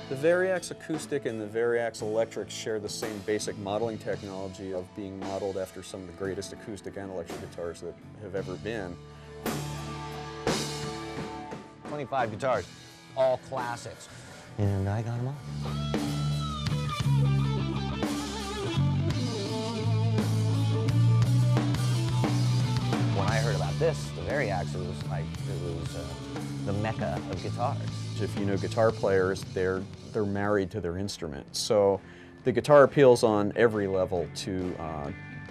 The Variax acoustic and the Variax electric share the same basic modeling technology of being modeled after some of the greatest acoustic and electric guitars that have ever been. 25 guitars, all classics. And I got them all. When I heard about this, the Variax, it was the mecca of guitars. If you know guitar players, they're married to their instrument. So the guitar appeals on every level to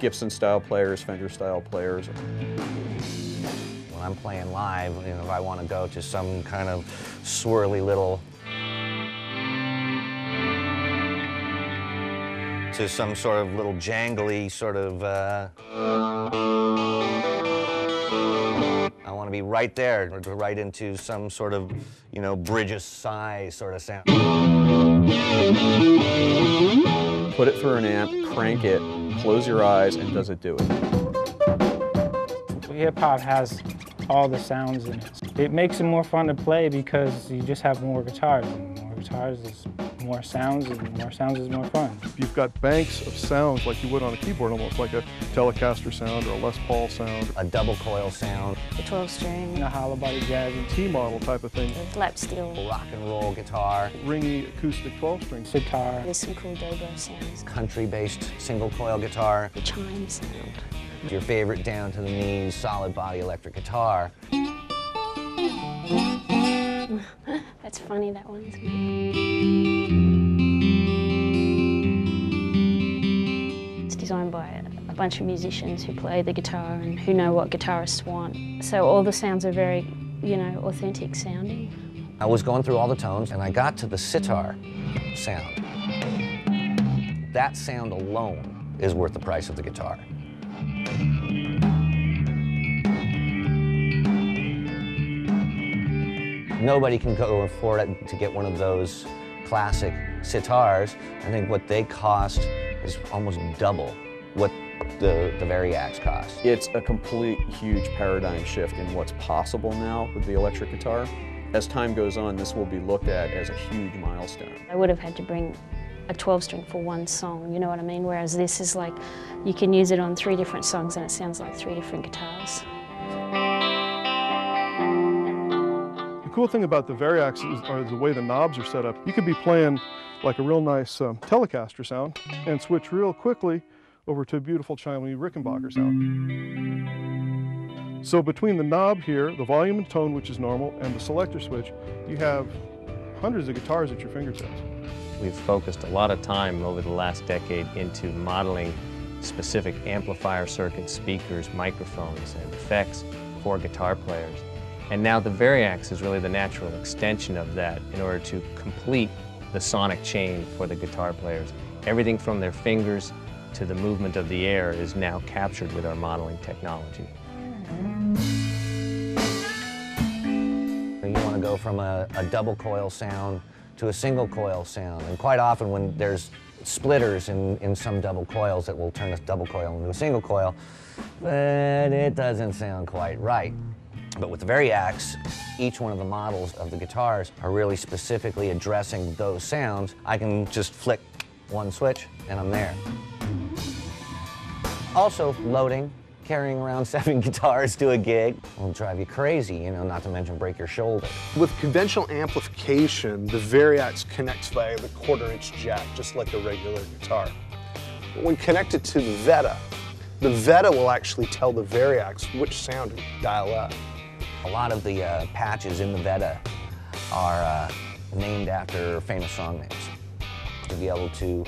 Gibson-style players, Fender-style players. When I'm playing live, you know, if I want to go to some kind of swirly little, to some sort of little jangly sort of, I want to be right there, or right into some sort of, you know, Bridge of Sighs sort of sound. Put it through an amp, crank it, close your eyes, and does it do it? Hip-hop has all the sounds in it. It makes it more fun to play because you just have more guitars, and more guitars is more sounds, and more sounds is more fun. You've got banks of sounds like you would on a keyboard, almost like a Telecaster sound or a Les Paul sound. A double coil sound. The 12-string. And a hollow body jazz. T-model type of thing. Lap steel. Rock and roll guitar. Ringy acoustic 12-string. Sitar. There's some cool dobro sounds. Country-based single coil guitar. The chime sound. Your favorite down to the knees solid body electric guitar. That's funny, that one, isn't it? It's designed by a bunch of musicians who play the guitar and who know what guitarists want. So all the sounds are very, you know, authentic sounding. I was going through all the tones and I got to the sitar sound. That sound alone is worth the price of the guitar. Nobody can go afford it to get one of those classic sitars. I think what they cost is almost double what the Variax costs. It's a complete huge paradigm shift in what's possible now with the electric guitar. As time goes on, this will be looked at as a huge milestone. I would have had to bring a 12-string for one song, you know what I mean? Whereas this is like, you can use it on 3 different songs and it sounds like 3 different guitars. The cool thing about the Variax is the way the knobs are set up. You could be playing like a real nice Telecaster sound and switch real quickly over to a beautiful chimey Rickenbacker sound. So between the knob here, the volume and tone, which is normal, and the selector switch, you have hundreds of guitars at your fingertips. We've focused a lot of time over the last decade into modeling specific amplifier circuits, speakers, microphones, and effects for guitar players. And now the Variax is really the natural extension of that in order to complete the sonic chain for the guitar players. Everything from their fingers to the movement of the air is now captured with our modeling technology. You want to go from a double coil sound to a single coil sound. And quite often when there's splitters in some double coils that will turn a double coil into a single coil, but it doesn't sound quite right. But with the Variax, each one of the models of the guitars are really specifically addressing those sounds. I can just flick one switch and I'm there. Also, loading, carrying around 7 guitars to a gig will drive you crazy, you know, not to mention break your shoulder. With conventional amplification, the Variax connects via the 1/4-inch jack, just like a regular guitar. But when connected to the Veta will actually tell the Variax which sound to dial up. A lot of the patches in the Veta are named after famous song names. To be able to,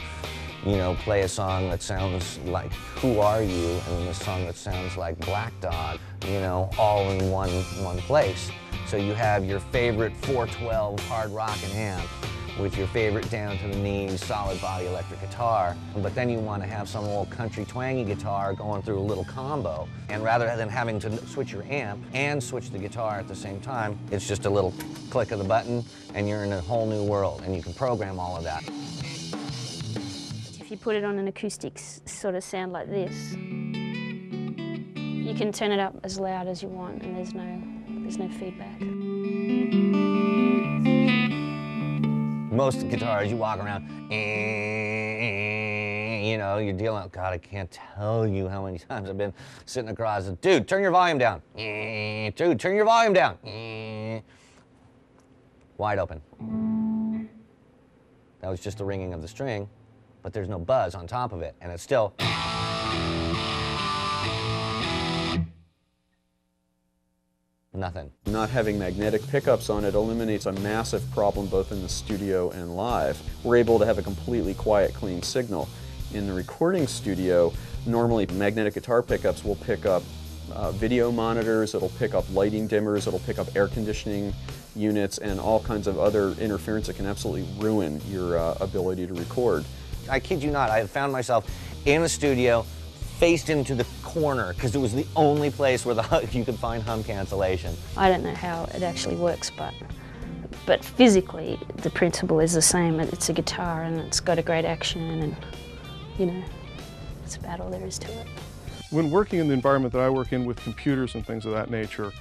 you know, play a song that sounds like Who Are You, and then a song that sounds like Black Dog, you know, all in one place. So you have your favorite 412 hard rockin' amp with your favorite down to the knees solid body electric guitar, but then you want to have some old country twangy guitar going through a little combo. And rather than having to switch your amp and switch the guitar at the same time, it's just a little click of the button and you're in a whole new world, and you can program all of that. If you put it on an acoustic sort of sound like this, you can turn it up as loud as you want and there's no feedback. Most guitars, you walk around, you know, you're dealing, God, I can't tell you how many times I've been sitting across, dude, turn your volume down. Dude, turn your volume down. Wide open. That was just the ringing of the string, but there's no buzz on top of it, and it's still. Nothing. Not having magnetic pickups on it eliminates a massive problem both in the studio and live. We're able to have a completely quiet, clean signal. In the recording studio, normally magnetic guitar pickups will pick up video monitors, it'll pick up lighting dimmers, it'll pick up air conditioning units, and all kinds of other interference that can absolutely ruin your ability to record. I kid you not, I have found myself in the studio, faced into the corner, because it was the only place where you could find hum cancellation. I don't know how it actually works, but physically the principle is the same. It's a guitar and it's got a great action, and you know, that's about all there is to it. When working in the environment that I work in with computers and things of that nature,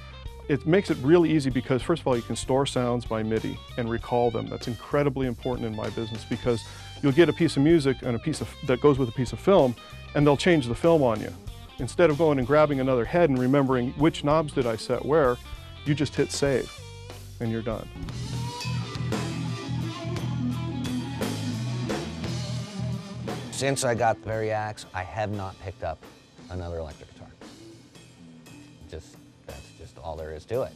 it makes it really easy because, first of all, you can store sounds by MIDI and recall them. That's incredibly important in my business because you'll get a piece of music and that goes with a piece of film, and they'll change the film on you. Instead of going and grabbing another head and remembering which knobs did I set where, you just hit save and you're done. Since I got the Variax, I have not picked up another electric guitar. That's just all there is to it.